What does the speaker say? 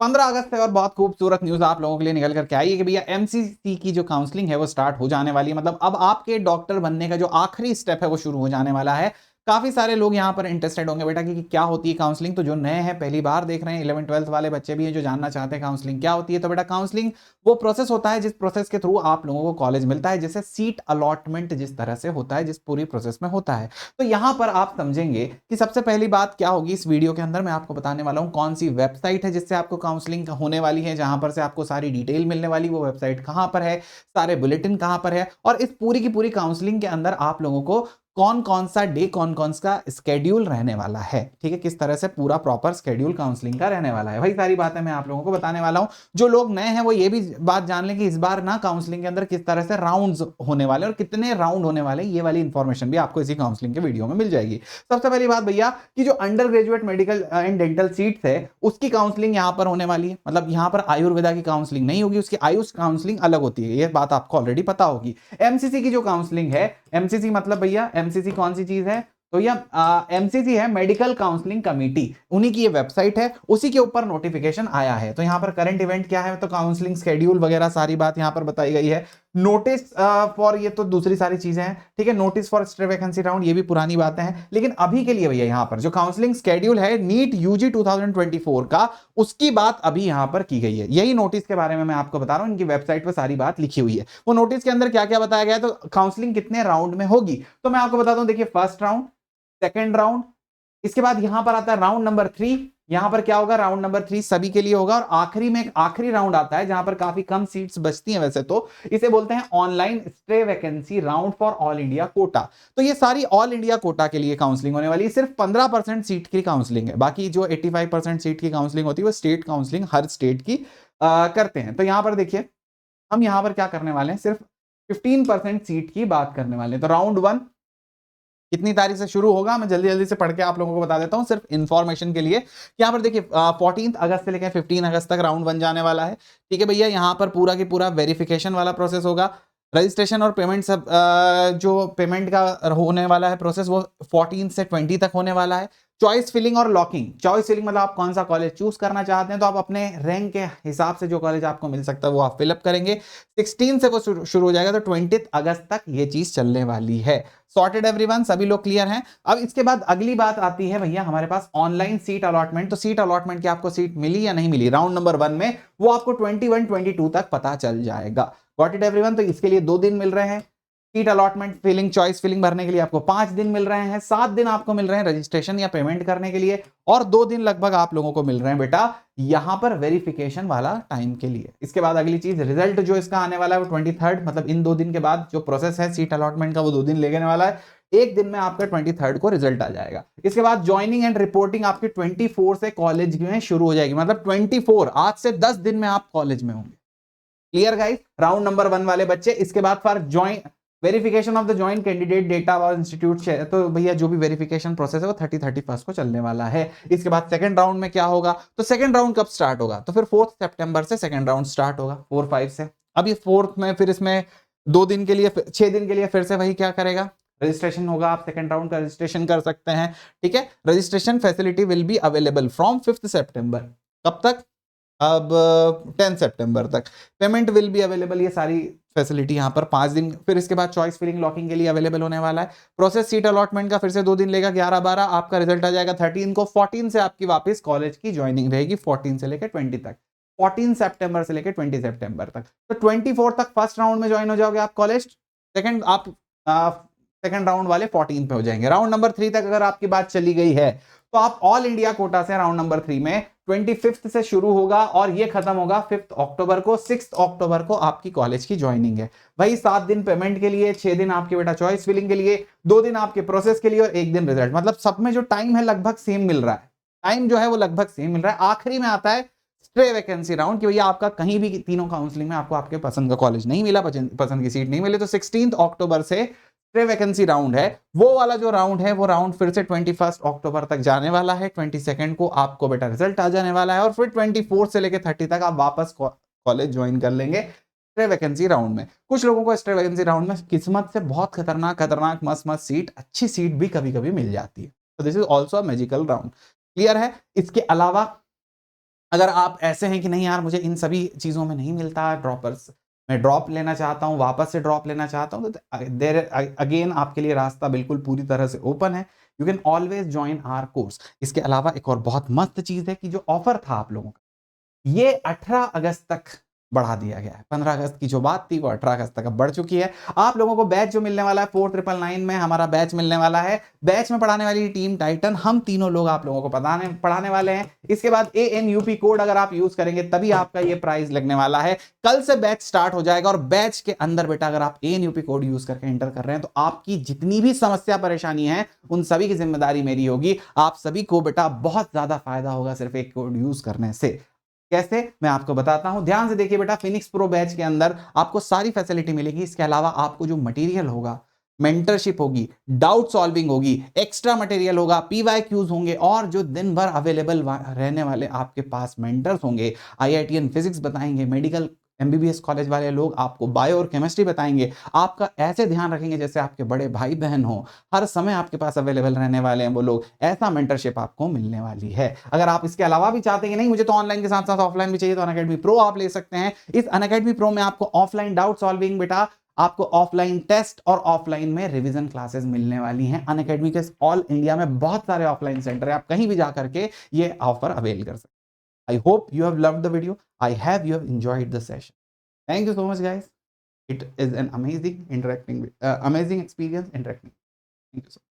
15 अगस्त है और बहुत खूबसूरत न्यूज आप लोगों के लिए निकल करके आई है कि भैया एमसीसी की जो काउंसलिंग है वो स्टार्ट हो जाने वाली है। मतलब अब आपके डॉक्टर बनने का जो आखिरी स्टेप है वो शुरू हो जाने वाला है। काफी सारे लोग यहाँ पर इंटरेस्टेड होंगे बेटा कि क्या होती है काउंसलिंग। तो जो नए हैं पहली बार देख रहे हैं 11th-12th वाले बच्चे भी हैं जो जानना चाहते हैं काउंसलिंग क्या होती है। तो बेटा काउंसलिंग वो प्रोसेस होता है जिस प्रोसेस के थ्रू आप लोगों को कॉलेज मिलता है, जैसे सीट अलॉटमेंट जिस तरह से होता है, जिस पूरी प्रोसेस में होता है। तो यहां पर आप समझेंगे कि सबसे पहली बात क्या होगी। इस वीडियो के अंदर मैं आपको बताने वाला हूं कौन सी वेबसाइट है जिससे आपको काउंसलिंग होने वाली है, जहां पर से आपको सारी डिटेल मिलने वाली। वो वेबसाइट कहां पर है, सारे बुलेटिन कहां पर है, और इस पूरी की पूरी काउंसलिंग के अंदर आप लोगों को कौन कौन सा डे, कौन कौन सा स्केड्यूल रहने वाला है। ठीक है, किस तरह से पूरा प्रॉपर स्केड्यूल काउंसलिंग का रहने वाला है, वही सारी बातें मैं आप लोगों को बताने वाला हूं। जो लोग नए हैं वो ये भी बात जान लें कि इस बार ना काउंसलिंग के अंदर किस तरह से राउंड्स होने वाले और कितने राउंड होने वाले, ये वाली इंफॉर्मेशन भी आपको इसी काउंसलिंग के वीडियो में मिल जाएगी। सबसे पहली बात भैया कि जो under graduate medical and dental seats है उसकी काउंसलिंग यहां पर होने वाली है। मतलब यहां पर आयुर्वेदा की काउंसलिंग नहीं होगी, उसकी आयुष काउंसलिंग अलग होती है, ये बात आपको ऑलरेडी पता होगी। एमसीसी की जो काउंसलिंग है, एमसीसी मतलब भैया एमसीसी कौन सी चीज है, तो यह एमसीसी है मेडिकल काउंसलिंग कमेटी, उन्हीं की ये वेबसाइट है, उसी के ऊपर नोटिफिकेशन आया है। तो यहां पर करंट इवेंट क्या है, तो काउंसलिंग शेड्यूल वगैरह सारी बात यहां पर बताई गई है। नोटिस फॉर, ये तो दूसरी सारी चीजें हैं। ठीक है, notice for stay vacancy round, ये भी पुरानी बातें हैं। लेकिन अभी के लिए भैया यहां पर जो काउंसलिंग शेड्यूल है नीट यूजी 2024 का, उसकी बात अभी यहां पर की गई है। यही नोटिस के बारे में मैं आपको बता रहा हूं, इनकी वेबसाइट पर सारी बात लिखी हुई है। वो नोटिस के अंदर क्या क्या बताया गया है, तो काउंसलिंग कितने राउंड में होगी, तो मैं आपको बताता हूं। देखिए, फर्स्ट राउंड, सेकेंड राउंड, इसके बाद यहां पर आता है राउंड नंबर 3। यहां पर क्या होगा, राउंड नंबर 3 सभी के लिए होगा, और आखिरी में एक आखिरी राउंड आता है जहां पर काफी कम सीट्स बचती हैं वैसे तो, इसे बोलते हैं online stay vacancy round for all India quota. तो ये सारी ऑल इंडिया कोटा के लिए काउंसलिंग होने वाली है। सिर्फ 15% सीट की काउंसलिंग है, बाकी जो 85% सीट की काउंसलिंग होती है वो स्टेट काउंसलिंग हर स्टेट की करते हैं। तो यहां पर देखिए हम यहां पर क्या करने वाले हैं, सिर्फ 15% सीट की बात करने वाले हैं। तो राउंड 1 कितनी तारीख से शुरू होगा, मैं जल्दी जल्दी से पढ़ के आप लोगों को बता देता हूं सिर्फ इंफॉर्मेशन के लिए। यहां पर देखिए 14 अगस्त से लेकर 15 अगस्त तक राउंड 1 जाने वाला है। ठीक है भैया, यहां पर पूरा की पूरा वेरिफिकेशन वाला प्रोसेस होगा। रजिस्ट्रेशन और पेमेंट सब जो पेमेंट का होने वाला है प्रोसेस, वो 14 से 20 तक होने वाला है। चॉइस फिलिंग और लॉकिंग, चॉइस फिलिंग मतलब आप कौन सा कॉलेज चूज करना चाहते हैं, तो आप अपने रैंक के हिसाब से जो कॉलेज आपको मिल सकता है वो आप फिलअप करेंगे। 16 से वो शुरू हो जाएगा, तो 20 अगस्त तक ये चीज चलने वाली है। सॉर्टेड एवरीवन, सभी लोग क्लियर हैं। अब इसके बाद अगली बात आती है भैया हमारे पास ऑनलाइन सीट अलॉटमेंट। तो सीट अलॉटमेंट की आपको सीट मिली या नहीं मिली राउंड नंबर 1 में, वो आपको 21-22 तक पता चल जाएगा। Got it everyone. तो इसके लिए 2 दिन मिल रहे हैं seat allotment filling, choice filling भरने के लिए आपको 5 दिन मिल रहे हैं, 7 दिन आपको मिल रहे हैं रजिस्ट्रेशन या पेमेंट करने के लिए, और 2 दिन लगभग आप लोगों को मिल रहे हैं बेटा यहां पर वेरिफिकेशन वाला टाइम के लिए। इसके बाद अगली चीज रिजल्ट जो इसका आने वाला है वो 23rd, मतलब इन 2 दिन के बाद जो प्रोसेस है सीट अलॉटमेंट का वो 2 दिन लेने वाला है। एक दिन में आपका 23rd को रिजल्ट आ जाएगा। इसके बाद ज्वाइनिंग एंड रिपोर्टिंग आपकी 24 से कॉलेज में शुरू हो जाएगी, मतलब 24 आज से 10 दिन में आप कॉलेज में होंगे। क्लियर गाइस, राउंड नंबर 1 वाले बच्चे। इसके बाद for join verification of the joint candidate data और इंस्टीट्यूट, तो भैया जो भी वेरिफिकेशन प्रोसेस है वो 31 को चलने वाला है। इसके बाद सेकंड राउंड में क्या होगा, तो सेकंड राउंड कब स्टार्ट होगा, तो फिर 4 सितंबर से सेकंड राउंड स्टार्ट होगा, 4-5 से। अब ये 4th में फिर इसमें 2 दिन के लिए 6 दिन के लिए फिर से वही क्या करेगा, रजिस्ट्रेशन होगा। आप सेकंड राउंड का रजिस्ट्रेशन कर सकते हैं। ठीक है, registration facility will be available from 5 सितंबर, कब तक, अब 10 सितंबर तक। पेमेंट विल बी अवेलेबल, ये सारी फैसिलिटी यहां पर 5 दिन। फिर इसके बाद चॉइस फिलिंग लॉकिंग के लिए अवेलेबल होने वाला है। प्रोसेस सीट अलॉटमेंट का फिर से 2 दिन लेगा, 11-12 आपका रिजल्ट आ जाएगा 13 को। 14 से आपकी वापस कॉलेज की ज्वाइनिंग रहेगी, 14 से लेकर 20 तक, 14 सितंबर से लेकर 20 सितंबर तक। तो 24 तक फर्स्ट राउंड में ज्वाइन हो जाओगे आप कॉलेज, सेकंड आप सेकंड राउंड वाले 14 पे हो जाएंगे। राउंड नंबर 3 तक अगर आपकी बात चली गई है तो आप ऑल इंडिया कोटा से राउंड नंबर 3 में 25 से शुरू होगा और ये खत्म होगा 5 अक्टूबर को। 6 अक्टूबर को आपकी कॉलेज की ज्वाइनिंग है। वही 7 दिन पेमेंट के लिए, 6 दिन आपके बेटा चॉइस फिलिंग के लिए, 2 दिन आपके प्रोसेस के लिए और 1 दिन रिजल्ट। मतलब सब में जो टाइम है लगभग सेम मिल रहा है, टाइम जो है वो लगभग सेम मिल रहा है। आखिरी में आता है स्टे वैकेंसी राउंड कि भैया आपका कहीं भी तीनों काउंसलिंग में आपको आपके पसंद का कॉलेज नहीं मिला, पसंद की सीट नहीं मिली, तो 16 अक्टूबर से स्टे वैकेंसी राउंड है। वो वाला जो राउंड है वो राउंड फिर से 21 अक्टूबर तक जाने वाला है। 22 को आपको बेटा रिजल्ट आ जाने वाला है और फिर 24 से लेकर 30 तक आप वापस कॉलेज ज्वाइन कर लेंगे स्टे वैकेंसी राउंड में। कुछ लोगों को स्टे वैकेंसी राउंड में किस्मत से बहुत खतरनाक मस्त सीट, अच्छी सीट भी कभी कभी मिल जाती है। तो this is also magical round. Clear है। इसके अलावा अगर आप ऐसे हैं कि नहीं यार मुझे इन सभी चीज़ों में नहीं मिलता ड्रॉपर्स, मैं ड्रॉप लेना चाहता हूँ, वापस से ड्रॉप लेना चाहता हूँ, तो देयर अगेन आपके लिए रास्ता बिल्कुल पूरी तरह से ओपन है। You can always join our course. इसके अलावा एक और बहुत मस्त चीज़ है कि जो ऑफर था आप लोगों का, ये 18 अगस्त तक बढ़ा दिया गया है। 15 अगस्त की जो बात थी वो 18 अगस्त तक अब बढ़ चुकी है। आप लोगों को बैच जो मिलने वाला है 4999 में हमारा बैच मिलने वाला है। बैच में पढ़ाने वाली टीम टाइटन, हम तीनों लोग आप लोगों को पढ़ाने वाले हैं। इसके बाद ANUP कोड अगर आप यूज करेंगे तभी आपका ये प्राइस लगने वाला है। कल से बैच स्टार्ट हो जाएगा और बैच के अंदर बेटा अगर आप ANUP कोड यूज करके एंटर कर रहे हैं तो आपकी जितनी भी समस्या परेशानी है उन सभी की जिम्मेदारी मेरी होगी। आप सभी को बेटा बहुत ज्यादा फायदा होगा सिर्फ एक कोड यूज करने से। कैसे, मैं आपको बताता हूं, ध्यान से देखिए बेटा। फिनिक्स प्रो बैच के अंदर आपको सारी फैसिलिटी मिलेगी। इसके अलावा आपको जो मटेरियल होगा, मेंटरशिप होगी, डाउट सॉल्विंग होगी, एक्स्ट्रा मटेरियल होगा, PYQs होंगे और जो दिन भर अवेलेबल रहने वाले आपके पास मेंटर्स होंगे। IITian फिजिक्स बताएंगे, मेडिकल MBBS कॉलेज वाले लोग आपको बायो और केमिस्ट्री बताएंगे। आपका ऐसे ध्यान रखेंगे जैसे आपके बड़े भाई बहन हो, हर समय आपके पास अवेलेबल रहने वाले हैं वो लोग। ऐसा मेंटरशिप आपको मिलने वाली है। अगर आप इसके अलावा भी चाहते हैं कि नहीं मुझे तो ऑनलाइन के साथ साथ ऑफलाइन भी चाहिए, तो अनअकैडमी प्रो आप ले सकते हैं। इस अनअकैडमी प्रो में आपको ऑफलाइन डाउट सॉल्विंग बेटा, आपको ऑफलाइन टेस्ट और ऑफलाइन में रिवीजन क्लासेस मिलने वाली हैं। अनअकैडमी के ऑल इंडिया में बहुत सारे ऑफलाइन सेंटर है, आप कहीं भी जाकर के ये ऑफर अवेल कर सकते हैं। I hope you have loved the video, I have you have enjoyed the session. Thank you so much guys, it is an amazing interacting amazing experience interacting. Thank you so much.